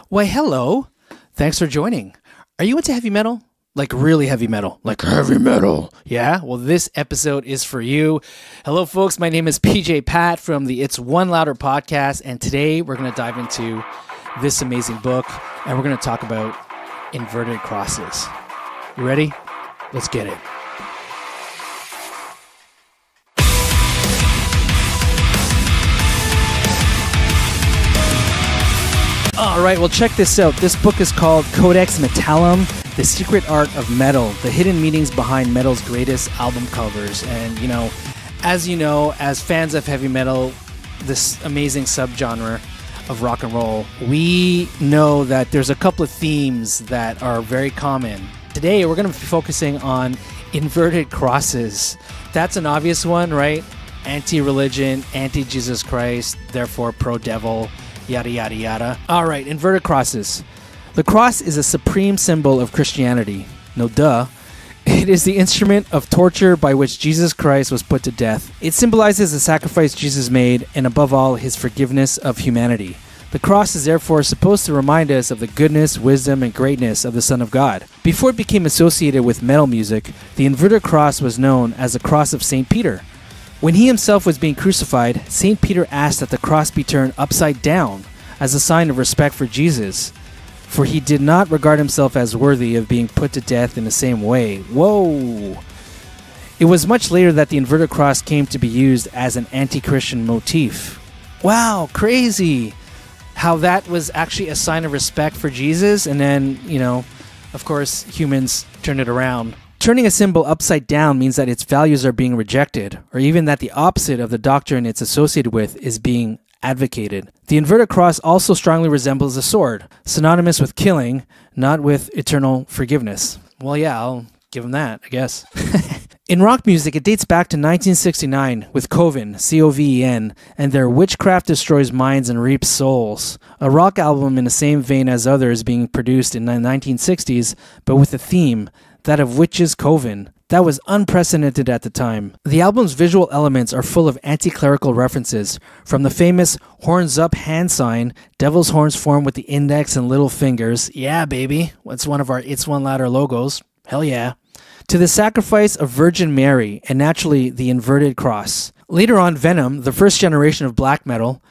Why, hello. Thanks for joining. Are you into heavy metal? Like really heavy metal? Like heavy metal? Yeah? Well, this episode is for you. Hello, folks. My name is PJ Pat from the It's One Louder podcast, and today we're going to dive into this amazing book, and we're going to talk about inverted crosses. You ready? Let's get it. All right, well, check this out. This book is called Codex Metallum, The Secret Art of Metal, the hidden meanings behind metal's greatest album covers. And, as fans of heavy metal, this amazing subgenre of rock and roll, we know that there's a couple of themes that are very common. Today, we're going to be focusing on inverted crosses. That's an obvious one, right? Anti-religion, anti-Jesus Christ, therefore pro-devil, yada, yada, yada. All right, inverted crosses. The cross is a supreme symbol of Christianity. No duh. It is the instrument of torture by which Jesus Christ was put to death. It symbolizes the sacrifice Jesus made and, above all, his forgiveness of humanity. The cross is therefore supposed to remind us of the goodness, wisdom, and greatness of the Son of God. Before it became associated with metal music, the inverted cross was known as the cross of St. Peter. When he himself was being crucified, St. Peter asked that the cross be turned upside down as a sign of respect for Jesus, for he did not regard himself as worthy of being put to death in the same way. Whoa! It was much later that the inverted cross came to be used as an anti-Christian motif. Wow, crazy! How that was actually a sign of respect for Jesus, and then, of course, humans turned it around. Turning a symbol upside down means that its values are being rejected, or even that the opposite of the doctrine it's associated with is being advocated. The inverted cross also strongly resembles a sword, synonymous with killing, not with eternal forgiveness. Well, yeah, I'll give him that, I guess. In rock music, it dates back to 1969 with Coven, C-O-V-E-N, and their Witchcraft Destroys Minds and Reaps Souls, a rock album in the same vein as others being produced in the 1960s, but with a theme, that of Witches Coven. That was unprecedented at the time. The album's visual elements are full of anti-clerical references, from the famous horns up hand sign, devil's horns formed with the index and little fingers. Yeah, baby. It's one of our It's One Louder logos. Hell yeah. To the sacrifice of Virgin Mary, and naturally the inverted cross. Later on, Venom, the first generation of black metal,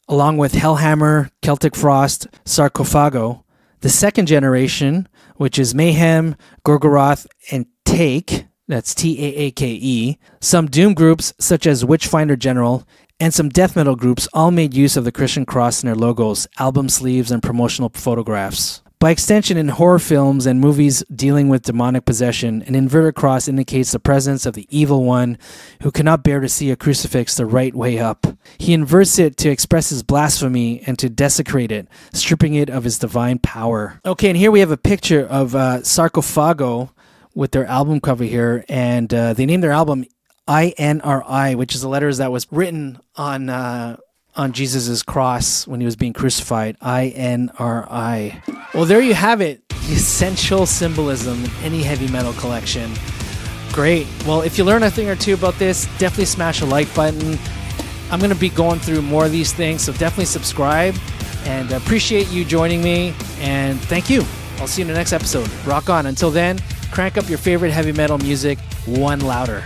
along with Hellhammer, Celtic Frost, Sarcophago. The second generation, which is Mayhem, Gorgoroth, and Take, that's T-A-A-K-E. Some doom groups, such as Witchfinder General, and some death metal groups all made use of the Christian cross in their logos, album sleeves, and promotional photographs. By extension, in horror films and movies dealing with demonic possession, an inverted cross indicates the presence of the evil one who cannot bear to see a crucifix the right way up. He inverts it to express his blasphemy and to desecrate it, stripping it of its divine power. Okay, and here we have a picture of Sarcophago with their album cover here, and they named their album INRI, which is the letters that was written on Jesus' cross when he was being crucified. INRI. Well, there you have it. The essential symbolism in any heavy metal collection. Great. Well, if you learn a thing or two about this, definitely smash a like button. I'm going to be going through more of these things, so definitely subscribe. And appreciate you joining me. And thank you. I'll see you in the next episode. Rock on. Until then, crank up your favorite heavy metal music one louder.